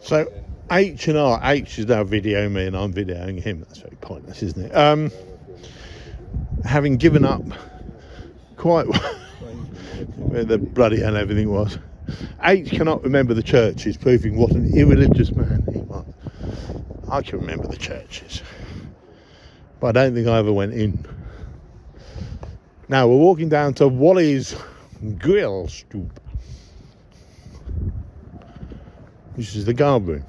So H is now videoing me and I'm videoing him. That's very pointless, isn't it? Having given up quite where the bloody hell everything was, H cannot remember the churches, proving what an irreligious man he was. I can remember the churches, but I don't think I ever went in. Now we're walking down to Wally's Grill Stoop. This is the Guardroom.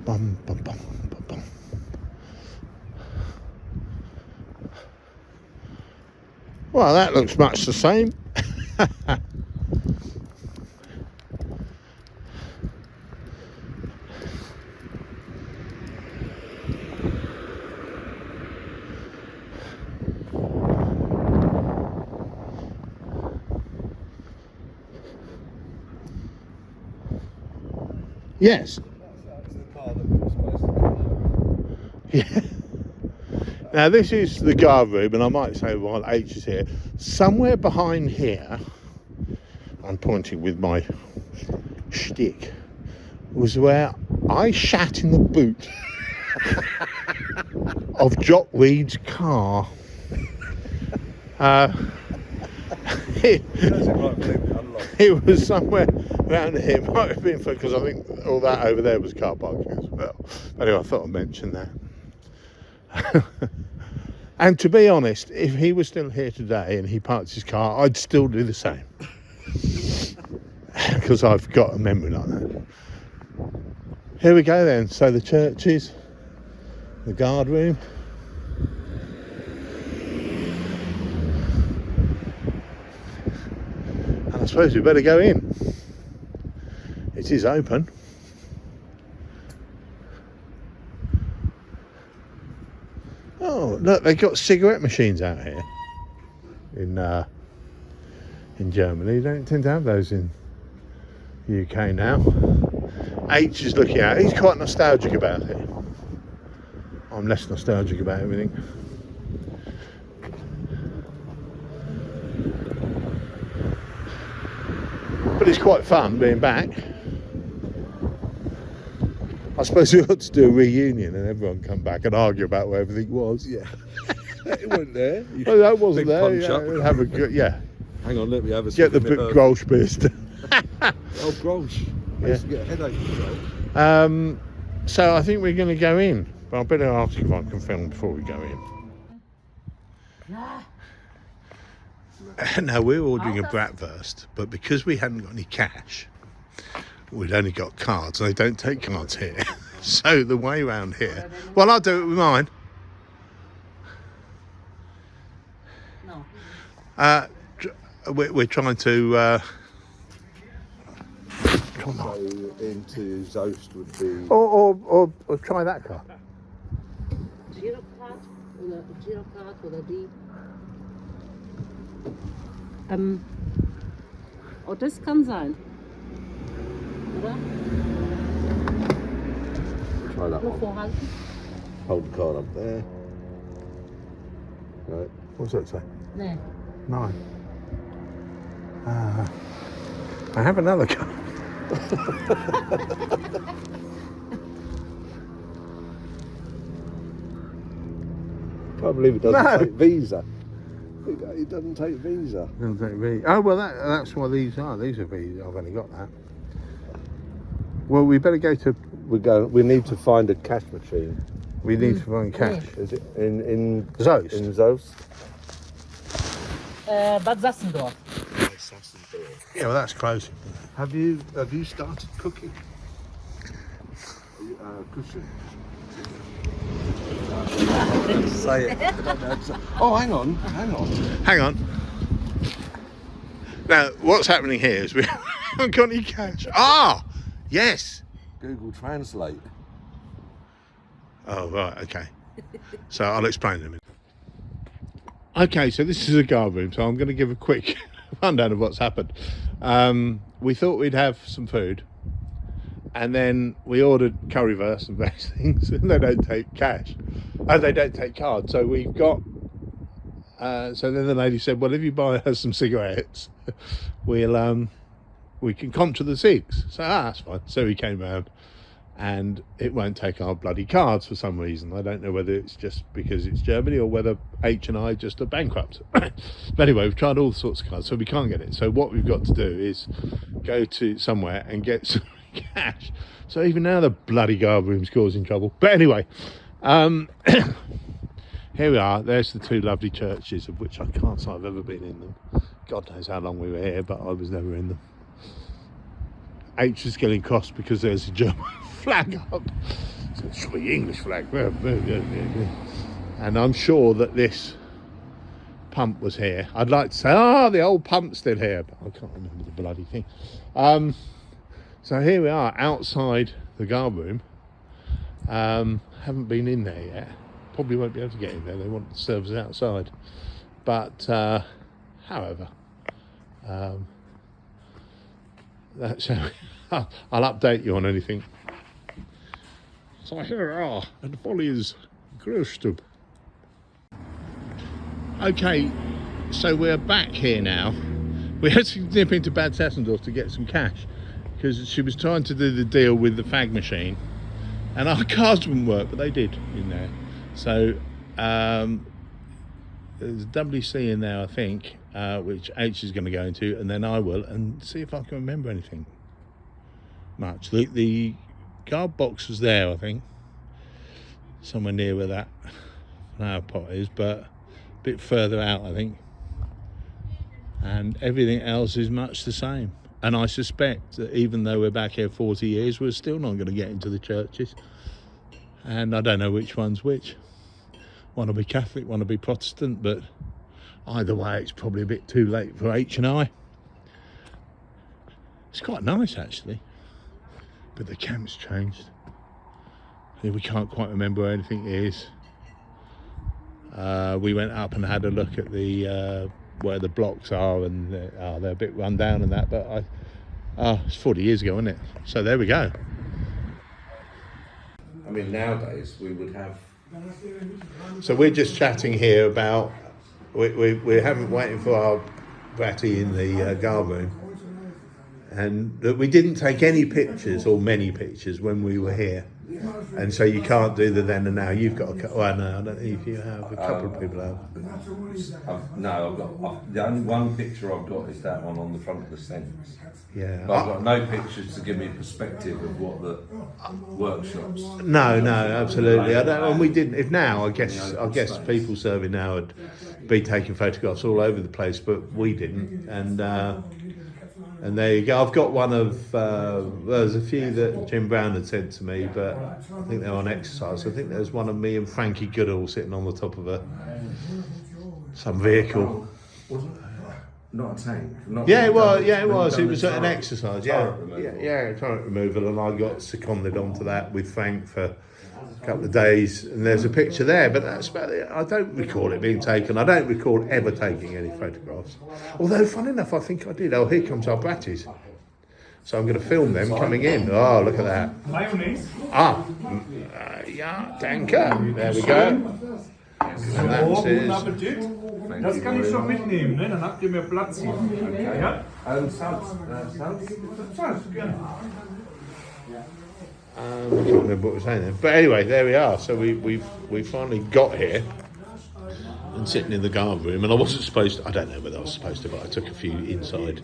Bum, bum, bum, bum, bum. Well, that looks much the same. Yes. Yeah. Now this is the Guardroom, and I might say while H is here, somewhere behind here, I'm pointing with my shtick, was where I shat in the boot of Jock Reed's car. It was somewhere around here. It might have been because I think all that over there was car parking as well. Anyway, I thought I'd mention that. And to be honest, if he was still here today and he parked his car, I'd still do the same. Because I've got a memory like that. Here we go then. So the churches, the Guardroom. And I suppose we better go in. It is open. Oh, look, they've got cigarette machines out here in Germany. They don't tend to have those in the UK now. H is looking out. He's quite nostalgic about it. I'm less nostalgic about everything. But it's quite fun being back. I suppose we ought to do a reunion and everyone come back and argue about where everything was. Yeah. It wasn't there. Well, that wasn't Big there. punch up. Yeah, have a good, yeah. Hang on, let me have a Get the big Grolsch beers. Oh, Grolsch. I used to get a headache from Grolsch. So I think we're going to go in. But I better ask if I can film before we go in. Now we're ordering a bratwurst, but because we hadn't got any cash, we'd only got cards. They don't take cards here. So the way around here, well, I'll do it with mine. No. We're trying to come So on. into Zoast would be... Or try that card. Girocard oder die. Oh, das kann sein. Oder? Try that Nur one. vorhalten. Hold the card up there. Right. What's that say? Nee. 9. I have another card. Can't believe it doesn't No. take Visa. It doesn't take Visa. Oh, well, that's what these are. These are Visa. I've only got that. Well, we better go to... We need to find a cash machine. We need to find cash. Is it in Zoast. In Zoast? Bad Sassendorf. Yeah, well, that's close. Have you started cooking? Cooking. Say it. Oh, hang on. Hang on. Now, what's happening here is we haven't got any cash. Ah, yes. Google Translate. Oh, right, okay. So I'll explain in a minute. Okay, so this is a Guardroom, so I'm going to give a quick rundown of what's happened. We thought we'd have some food, and then we ordered currywurst and various things, and they don't take cash. Oh, they don't take cards. So we've got. So then the lady said, "Well, if you buy her some cigarettes, we can comp to the cigs." So that's fine. So he came round, and it won't take our bloody cards for some reason. I don't know whether it's just because it's Germany or whether H&I just are bankrupt. But anyway, we've tried all sorts of cards, so we can't get it. So what we've got to do is go to somewhere and get some cash. So even now the bloody Guardroom's causing trouble. But anyway, here we are. There's the two lovely churches, of which I can't say I've ever been in them. God knows how long we were here, but I was never in them. H is getting cross because there's a German flag up. So it's the English flag. And I'm sure that this pump was here. I'd like to say, the old pump's still here, but I can't remember the bloody thing. So here we are outside the Guardroom. Haven't been in there yet. Probably won't be able to get in there. They want the servers outside. But however, that's how I'll update you on anything. So here we are, and Follies Großstub. Okay, so we're back here now. We had to nip into Bad Sassendorf to get some cash because she was trying to do the deal with the fag machine, and our cards wouldn't work, but they did in there. So there's a WC in there, I think, which H is going to go into, and then I will, and see if I can remember anything much. The guard box was there, I think, somewhere near where that flower pot is, but a bit further out, I think. And everything else is much the same. And I suspect that even though we're back here 40 years, we're still not going to get into the churches. And I don't know which one's which. One will be Catholic, one will be Protestant, but either way, it's probably a bit too late for H&I. It's quite nice, actually, but the camp's changed. We can't quite remember where anything is. We went up and had a look at the where the blocks are, and they're a bit run down and that, but it's 40 years ago, isn't it? So there we go. I mean, nowadays we would have. So we're just chatting here about we haven't waited for our bratty in the Guardroom, and that we didn't take any pictures or many pictures when we were here, and so you can't do the then and now. You've got no, I don't know if you have. A couple of people have. The only one picture I've got is that one on the front of the sentence. Yeah, but I've got no pictures to give me a perspective of what the workshops. No, absolutely. I don't, and we didn't. If now, I guess people serving now would be taking photographs all over the place, but we didn't. And there you go. I've got one of. There's a few that Jim Brown had sent to me, but I think they're on exercise. I think there's one of me and Frankie Goodall sitting on the top of some vehicle. Not a tank. It was. It was an exercise. Turret removal, and I got seconded onto that with Frank for a couple of days. And there's a picture there, but that's about it. I don't recall it being taken. I don't recall ever taking any photographs. Although, fun enough, I think I did. Oh, here comes our bratties. So I'm going to film them coming in. Oh, look at that. Mayonnaise. Yeah, danke. There we go. And that's Guten Appetit. Das kann ich schon mitnehmen, ne? Dann habt ihr mehr Platz hier. Okay. Ja? I can't remember what we're saying then. But anyway, there we are. So we finally got here and sitting in the Guardroom, and I wasn't supposed to, I don't know whether I was supposed to, but I took a few inside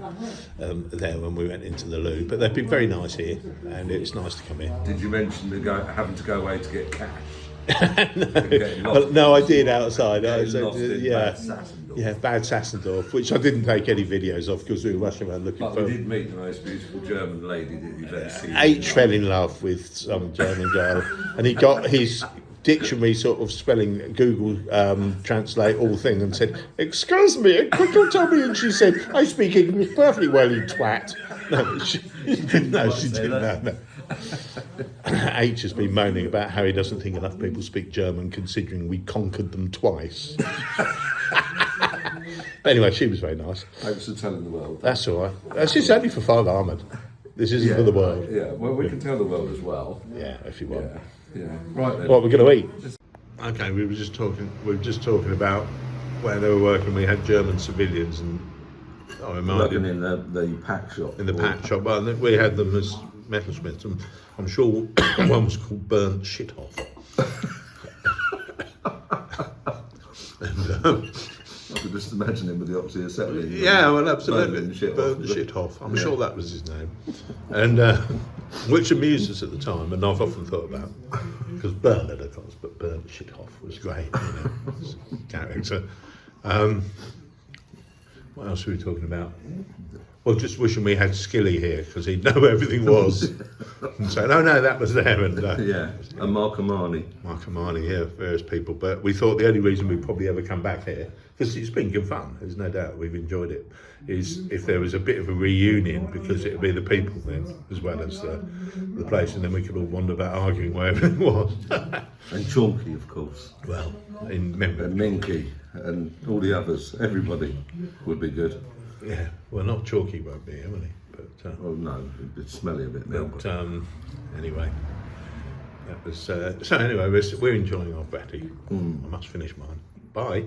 there when we went into the loo. But they've been very nice here, and it's nice to come in. Did you mention having to go away to get cash? No, I did outside. Bad Sassendorf, which I didn't take any videos of because we were rushing around looking for. We did meet the most beautiful German lady that you've ever seen. H fell in love with some German girl, and he got his dictionary sort of spelling Google translate all thing and said, "Excuse me, could you tell me?" And she said, "I speak English perfectly well, you twat." No, she didn't know. She didn't know. No. H has been moaning about how he doesn't think enough people speak German, considering we conquered them twice. But anyway, she was very nice. Thanks for telling the world. That's all right. This is only for 5 Armoured. This isn't for the world. Yeah, well, we can tell the world as well. Yeah, if you want. Yeah. Right then. What we're going to eat? Okay, we were just talking about where they were working. We had German civilians, and I reminded Working in the pack shop. in the pack shop. Well, we had them as metalsmiths, and I'm sure one was called Burnt Shitoff. And, I could just imagine him with the oxyacetylene. yeah, well, absolutely. Burnt Shitoff. I'm sure that was his name, and which amused us at the time, and I've often thought about, because Bernard, of course, but Burnt Shitoff was great, as a character. What else were we talking about? Well, just wishing we had Skilly here, because he'd know where everything was. And say, no, that was there. And Yeah, and Mark Amani. Yeah, various people. But we thought the only reason we'd probably ever come back here, because it's been good fun, there's no doubt, we've enjoyed it, is if there was a bit of a reunion, because it'd be the people then, as well as the place, and then we could all wander about arguing where everything was. And Chonky, of course. Well, in memory. And Minky, and all the others. Everybody would be good. Yeah, well, not Chalky won't be here, will he? But, Oh no, it's smelly a bit now. but anyway, that was so. Anyway, we're enjoying our Betty. I must finish mine. Bye.